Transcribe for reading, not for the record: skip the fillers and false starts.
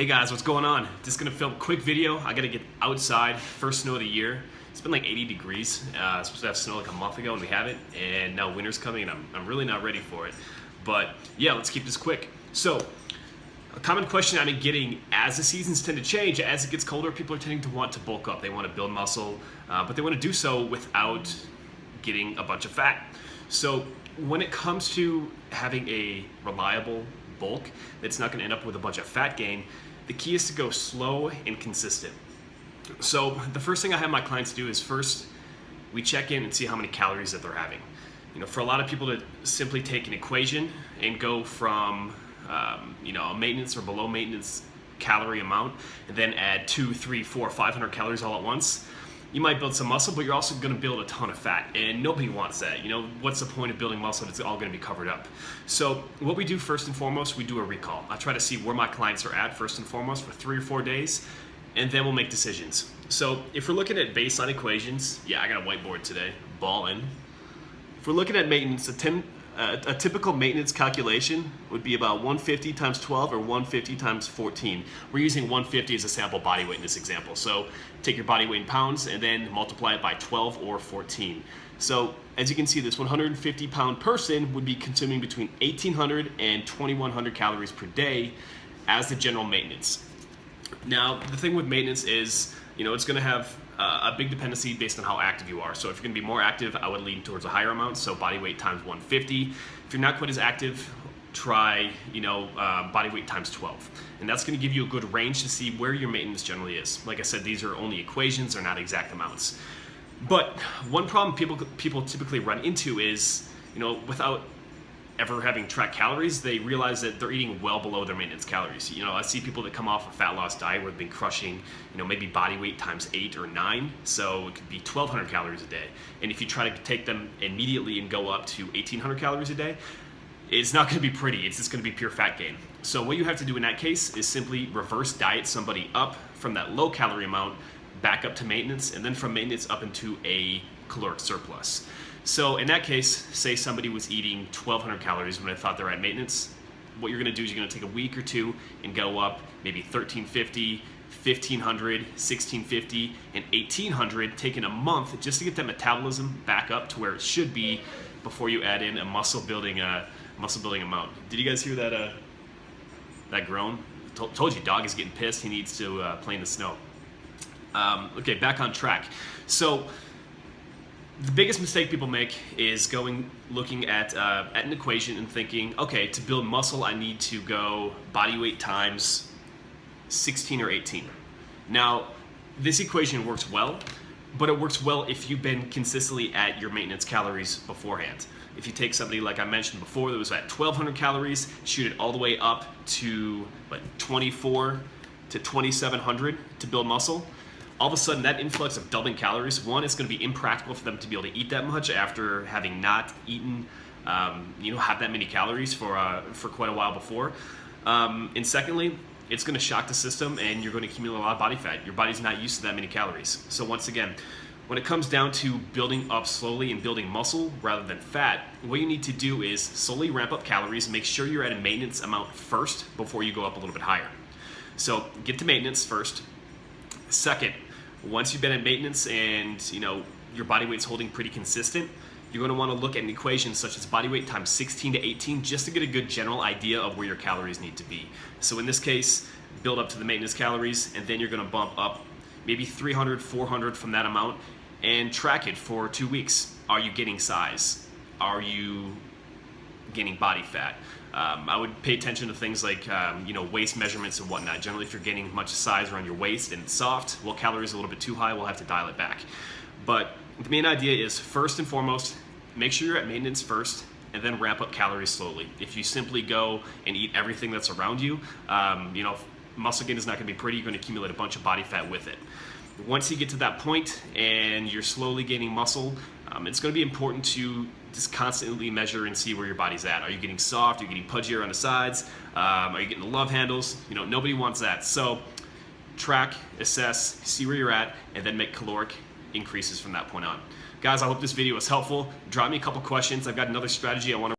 Hey guys, what's going on? Just gonna film a quick video. I gotta get outside, first snow of the year. It's been like 80 degrees. Supposed to have snow like a month ago and we have it. And now winter's coming and I'm really not ready for it. But yeah, let's keep this quick. So, a common question I've been getting as the seasons tend to change, as it gets colder, people are tending to want to bulk up. They want to build muscle, but they want to do so without getting a bunch of fat. So when it comes to having a reliable bulk that's not going to end up with a bunch of fat gain, the key is to go slow and consistent. So the first thing I have my clients do is first we check in and see how many calories that they're having. You know, for a lot of people to simply take an equation and go from a maintenance or below maintenance calorie amount and then add 200, 300, 400, 500 calories all at once, you might build some muscle, but you're also going to build a ton of fat, and nobody wants that. You know, what's the point of building muscle if it's all going to be covered up? So what we do first and foremost, we do a recall. I try to see where my clients are at first and foremost for 3 or 4 days, and then we'll make decisions. So if we're looking at baseline equations, yeah, I got a whiteboard today, ballin'. If we're looking at maintenance, a typical maintenance calculation would be about 150 times 12 or 150 times 14. We're using 150 as a sample body weight in this example. So take your body weight in pounds and then multiply it by 12 or 14. So as you can see, this 150 pound person would be consuming between 1,800 and 2,100 calories per day as the general maintenance. Now, the thing with maintenance is, you know, it's going to have a big dependency based on how active you are. So if you're going to be more active, I would lean towards a higher amount, so body weight times 150. If you're not quite as active, try body weight times 12. And that's going to give you a good range to see where your maintenance generally is. Like I said, these are only equations, they're not exact amounts. But one problem people typically run into is, you know, without ever having tracked calories, they realize that they're eating well below their maintenance calories. You know, I see people that come off a fat loss diet where they've been crushing, you know, maybe body weight times 8 or 9, so it could be 1,200 calories a day. And if you try to take them immediately and go up to 1,800 calories a day, it's not going to be pretty. It's just going to be pure fat gain. So what you have to do in that case is simply reverse diet somebody up from that low calorie amount back up to maintenance, and then from maintenance up into a caloric surplus. So in that case, say somebody was eating 1,200 calories when I thought they're at maintenance. What you're going to do is you're going to take a week or two and go up maybe 1,350, 1,500, 1,650, and 1,800, taking a month just to get that metabolism back up to where it should be before you add in a muscle building amount. Did you guys hear that that groan? Told you, dog is getting pissed. He needs to play in the snow. Okay, back on track. So the biggest mistake people make is looking at an equation and thinking, okay, to build muscle, I need to go body weight times 16 or 18. Now, this equation works well, but it works well if you've been consistently at your maintenance calories beforehand. If you take somebody like I mentioned before that was at 1,200 calories, shoot it all the way up to 24 to 2,700 to build muscle, all of a sudden that influx of doubling calories, one, it's going to be impractical for them to be able to eat that much after having not eaten, have that many calories for quite a while before. And secondly, it's going to shock the system and you're going to accumulate a lot of body fat. Your body's not used to that many calories. So once again, when it comes down to building up slowly and building muscle rather than fat, what you need to do is slowly ramp up calories, make sure you're at a maintenance amount first before you go up a little bit higher. So get to maintenance first. Second, once you've been at maintenance and your body weight's holding pretty consistent, you're going to want to look at an equation such as body weight times 16 to 18 just to get a good general idea of where your calories need to be. So in this case, build up to the maintenance calories, and then you're going to bump up maybe 300, 400 from that amount and track it for 2 weeks. Are you getting size? Are you gaining body fat? I would pay attention to things like waist measurements and whatnot. Generally, if you're gaining much size around your waist and it's soft, well, calories are a little bit too high, we'll have to dial it back. But the main idea is, first and foremost, make sure you're at maintenance first and then ramp up calories slowly. If you simply go and eat everything that's around you, muscle gain is not going to be pretty. You're going to accumulate a bunch of body fat with it. Once you get to that point and you're slowly gaining muscle, it's going to be important to just constantly measure and see where your body's at. Are you getting soft? Are you getting pudgier on the sides? Are you getting the love handles? Nobody wants that. So track, assess, see where you're at, and then make caloric increases from that point on. Guys, I hope this video was helpful. Drop me a couple questions. I've got another strategy I want to